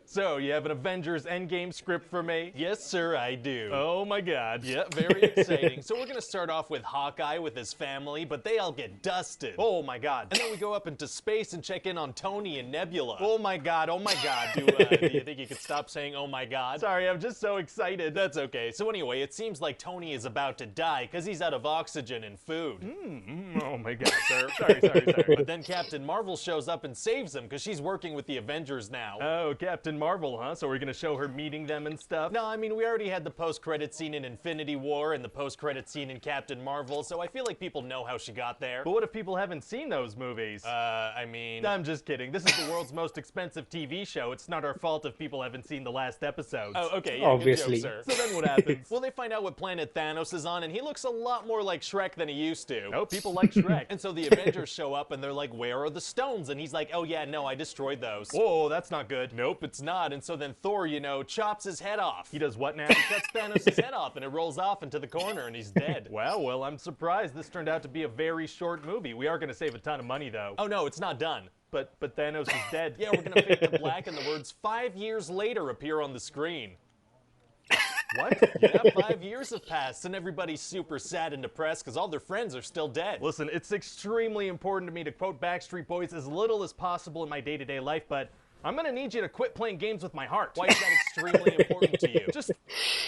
So, you have an Avengers Endgame script for me? Yes, sir, I do. Oh my god. Yeah, very exciting. So we're gonna start off with Hawkeye with his family, but they all get dusted. Oh my god. And then we go up into space and check in on Tony and Nebula. Oh my god, oh my god. Do you think you could stop saying oh my god? Sorry, I'm just so excited. That's okay. So anyway, it seems like Tony is about to die because he's out of oxygen and food. Oh my god, sir. Sorry. But then Captain Marvel shows up and saves him because she's working with the Avengers now. Oh, Captain Marvel, huh? So we're gonna show her meeting them and stuff? No, I mean, we already had the post-credit scene in Infinity War and the post-credit scene in Captain Marvel, so I feel like people know how she got there. But what if people haven't seen those movies? I mean... I'm just kidding. This is the world's most expensive TV show. It's not our fault if people haven't seen the last episodes. Oh, okay, yeah, Obviously. good joke, sir. So then what happens? Well, they find out what planet Thanos is on, and he looks a lot more like Shrek than he used to. Oh, people like Shrek. And so the Avengers show up, and they're like, where are the stones? And he's like, oh yeah, no, I destroyed those. Whoa, that's not good. Nope, it's not. And so then Thor, you know, chops his head off. He does what now? He cuts Thanos' head off, and it rolls off into the corner, and he's dead. Well, I'm surprised. This turned out to be a very short movie. We are gonna save a ton of money, though. Oh no, it's not done. But Thanos is dead. Yeah, we're gonna fade to black, and the words 5 years later appear on the screen. What? Yeah, 5 years have passed, and everybody's super sad and depressed because all their friends are still dead. Listen, it's extremely important to me to quote Backstreet Boys as little as possible in my day-to-day life, but I'm gonna need you to quit playing games with my heart. Why is that extremely important to you?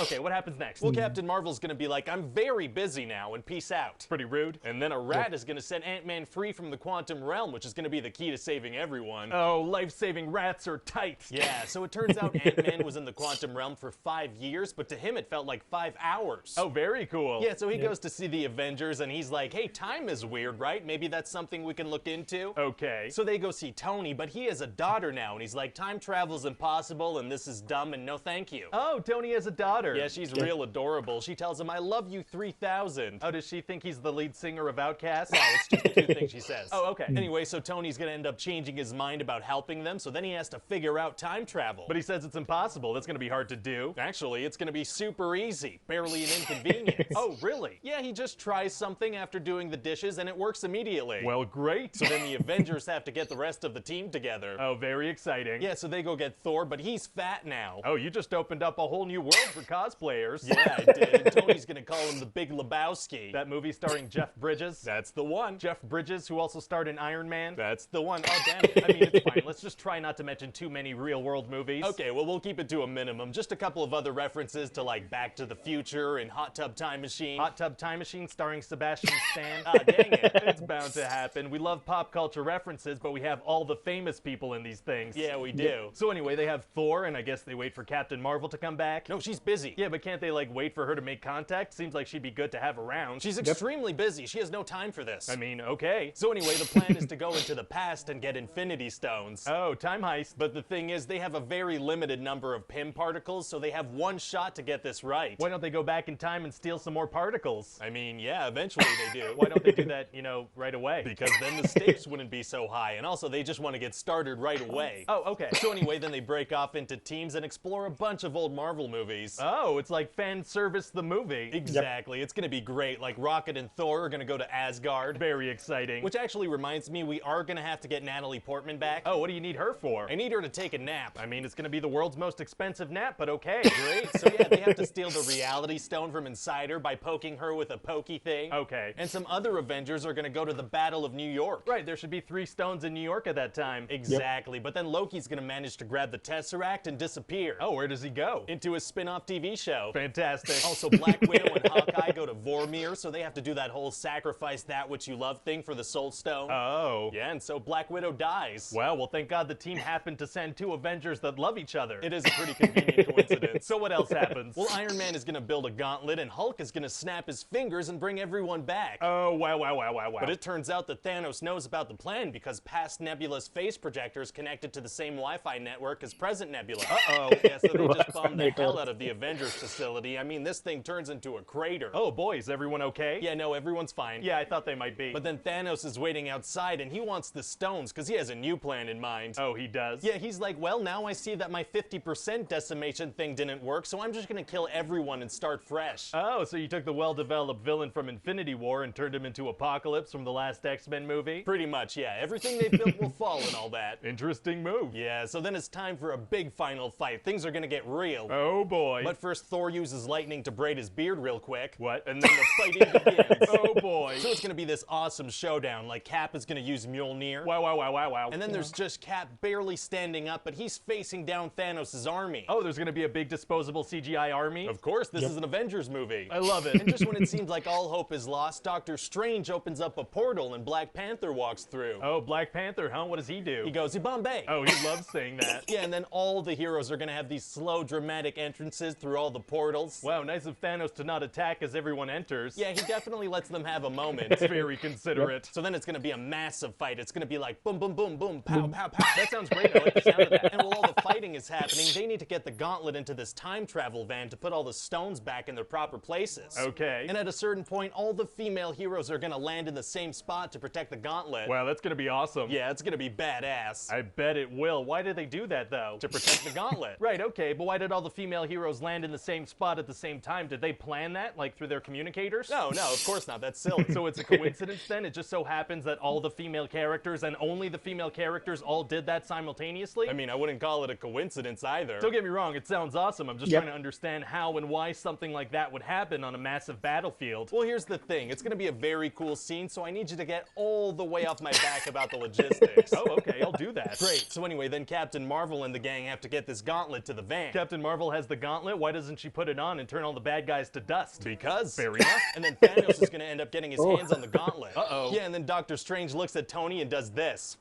Okay, what happens next? Well, Captain Marvel's gonna be like, I'm very busy now, and peace out. Pretty rude. And then a rat is gonna set Ant-Man free from the quantum realm, which is gonna be the key to saving everyone. Oh, life-saving rats are tight. Yeah, so it turns out Ant-Man was in the quantum realm for 5 years, but to him it felt like 5 hours. Oh, very cool. Yeah, so he goes to see the Avengers, and he's like, hey, time is weird, right? Maybe that's something we can look into. Okay. So they go see Tony, but he has a daughter now, and he's like, time travel's impossible, and this is dumb, and no thank you. Oh, Tony has a daughter. Yeah, she's real adorable. She tells him, I love you 3,000. Oh, does she think he's the lead singer of Outkast? No, it's just the two things she says. Oh, okay. Anyway, so Tony's gonna end up changing his mind about helping them, so then he has to figure out time travel. But he says it's impossible. That's gonna be hard to do. Actually, it's gonna be super easy. Barely an inconvenience. Oh, really? Yeah, he just tries something after doing the dishes, and it works immediately. Well, great. So then the Avengers have to get the rest of the team together. Oh, very exciting. Yeah, so they go get Thor, but he's fat now. Oh, you just opened up a whole new world for cosplayers. Yeah, I did. And Tony's gonna call him the Big Lebowski. That movie starring Jeff Bridges. That's the one. Jeff Bridges, who also starred in Iron Man. That's the one. Oh, damn it. I mean, it's fine. Let's just try not to mention too many real-world movies. Okay, well, we'll keep it to a minimum. Just a couple of other references to, like, Back to the Future and Hot Tub Time Machine. Hot Tub Time Machine starring Sebastian Stan. Ah, dang it. It's bound to happen. We love pop culture references, but we have all the famous people in these things. Yeah, we do. So anyway, they have Thor, and I guess they wait for Captain Marvel to come back. No, she's busy. Yeah, but can't they, like, wait for her to make contact? Seems like she'd be good to have around. She's extremely busy. She has no time for this. I mean, okay. So anyway, the plan is to go into the past and get Infinity Stones. Oh, time heist. But the thing is, they have a very limited number of Pym particles, so they have one shot to get this right. Why don't they go back in time and steal some more particles? I mean, yeah, eventually they do. Why don't they do that, you know, right away? Because then the stakes wouldn't be so high, and also they just want to get started right away. Oh, okay. So anyway, then they break off into teams and explore a bunch of old Marvel movies. Oh, it's like fan service the movie. Exactly. It's gonna be great. Like Rocket and Thor are gonna go to Asgard. Very exciting. Which actually reminds me, we are gonna have to get Natalie Portman back. Oh, what do you need her for? I need her to take a nap. I mean, it's gonna be the world's most expensive nap, but okay. Great. So yeah, they have to steal the reality stone from inside her by poking her with a pokey thing. Okay. And some other Avengers are gonna go to the Battle of New York. Right, there should be 3 stones in New York at that time. Exactly. But then Loki's gonna manage to grab the Tesseract and disappear. Oh, where does he go? Into a spin-off TV show. Fantastic. Also, Black Widow and Hawkeye go to Vormir, so they have to do that whole sacrifice that which you love thing for the Soul Stone. Oh. Yeah, and so Black Widow dies. Well, thank God the team happened to send 2 Avengers that love each other. It is a pretty convenient coincidence. So what else happens? Well, Iron Man is gonna build a gauntlet, and Hulk is gonna snap his fingers and bring everyone back. Oh, wow. But it turns out that Thanos knows about the plan because past Nebula's face projector is connected to the same Wi-Fi network as present Nebula. Uh-oh. Yeah, so they just bombed the hell out of the Avengers facility. I mean, this thing turns into a crater. Oh, boy, is everyone okay? Yeah, no, everyone's fine. Yeah, I thought they might be. But then Thanos is waiting outside, and he wants the stones because he has a new plan in mind. Oh, he does? Yeah, he's like, well, now I see that my 50% decimation thing didn't work, so I'm just gonna kill everyone and start fresh. Oh, so you took the well-developed villain from Infinity War and turned him into Apocalypse from the last X-Men movie? Pretty much, yeah. Everything they built will fall and all that. Interesting move. move. Yeah, so then it's time for a big final fight. Things are gonna get real. Oh boy. But first, Thor uses lightning to braid his beard real quick. What? And then the fighting begins. Oh boy. So it's gonna be this awesome showdown. Like Cap is gonna use Mjolnir. Wow. And then there's just Cap barely standing up, but he's facing down Thanos' army. Oh, there's gonna be a big disposable CGI army? Of course, this is an Avengers movie. I love it. And just when it seems like all hope is lost, Doctor Strange opens up a portal and Black Panther walks through. Oh, Black Panther, huh? What does he do? He goes, Bombay. Oh, he loves saying that. Yeah, and then all the heroes are gonna have these slow, dramatic entrances through all the portals. Wow, nice of Thanos to not attack as everyone enters. Yeah, he definitely lets them have a moment. It's very considerate. So then it's gonna be a massive fight. It's gonna be like boom, boom, boom, boom, pow, pow, pow. That sounds great. I like the sound of that. And while all the fighting is happening, they need to get the gauntlet into this time travel van to put all the stones back in their proper places. Okay. And at a certain point, all the female heroes are gonna land in the same spot to protect the gauntlet. Wow, that's gonna be awesome. Yeah, it's gonna be badass. I bet it will. Why did they do that, though? To protect the gauntlet. Right, okay, but why did all the female heroes land in the same spot at the same time? Did they plan that, like, through their communicators? No, of course not. That's silly. So it's a coincidence, then? It just so happens that all the female characters, and only the female characters, all did that simultaneously? I mean, I wouldn't call it a coincidence either. Don't get me wrong, it sounds awesome. I'm just trying to understand how and why something like that would happen on a massive battlefield. Well, here's the thing. It's gonna be a very cool scene, so I need you to get all the way off my back about the logistics. Oh, okay, I'll do that. Great. So anyway, then Captain Marvel and the gang have to get this gauntlet to the van. Captain Marvel has the gauntlet. Why doesn't she put it on and turn all the bad guys to dust? Because. Fair enough. And then Thanos is gonna end up getting his hands on the gauntlet. Uh-oh. Yeah, and then Doctor Strange looks at Tony and does this.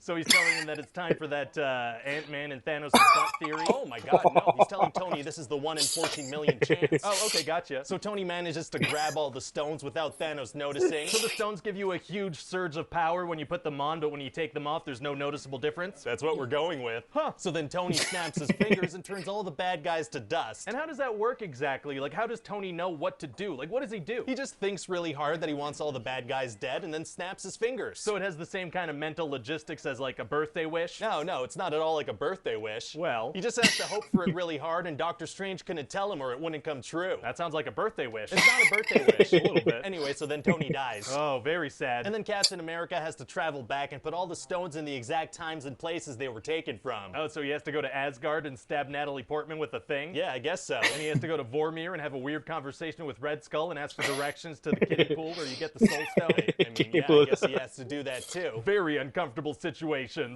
So he's telling him that it's time for that Ant-Man and Thanos stunt theory? Oh my god, no. He's telling Tony this is the 1 in 14 million chance. Oh, okay, gotcha. So Tony manages to grab all the stones without Thanos noticing. So the stones give you a huge surge of power when you put them on, but when you take them off, there's no noticeable difference? That's what we're going with. Huh. So then Tony snaps his fingers and turns all the bad guys to dust. And how does that work exactly? Like, how does Tony know what to do? Like, what does he do? He just thinks really hard that he wants all the bad guys dead and then snaps his fingers. So it has the same kind of mental logistics as, like, a birthday wish? No, it's not at all like a birthday wish. Well. He just has to hope for it really hard, and Doctor Strange couldn't tell him or it wouldn't come true. That sounds like a birthday wish. It's not a birthday wish. A little bit. Anyway, so then Tony dies. Oh, very sad. And then Captain America has to travel back and put all the stones in the exact times and places they were taken from. Oh, so he has to go to Asgard and stab Natalie Portman with a thing? Yeah, I guess so. And he has to go to Vormir and have a weird conversation with Red Skull and ask for directions to the kiddie pool where you get the Soul Stone? I mean, yeah, I guess he has to do that too. Very uncomfortable situations.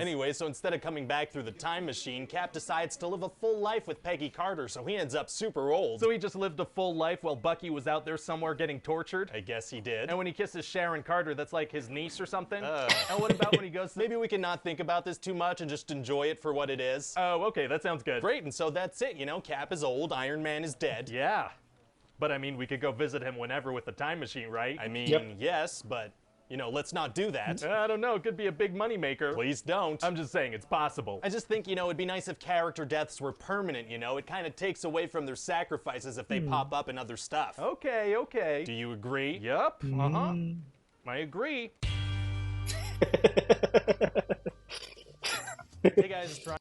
Anyway, so instead of coming back through the time machine, Cap decides to live a full life with Peggy Carter, so he ends up super old. So he just lived a full life while Bucky was out there somewhere getting tortured? I guess he did. And when he kisses Sharon Carter, that's like his niece or something? Uh. And what about when he goes to... Maybe we can not think about this too much and just enjoy it for what it is. Oh, okay, that sounds good. Great, and so that's it, you know, Cap is old, Iron Man is dead. Yeah. But I mean, we could go visit him whenever with the time machine, right? I mean, yes, but, you know, let's not do that. I don't know, it could be a big moneymaker. Please don't. I'm just saying, it's possible. I just think, you know, it'd be nice if character deaths were permanent, you know? It kind of takes away from their sacrifices if they pop up in other stuff. Okay, okay. Do you agree? Yup, uh-huh. I agree. Hey guys, it's Ryan.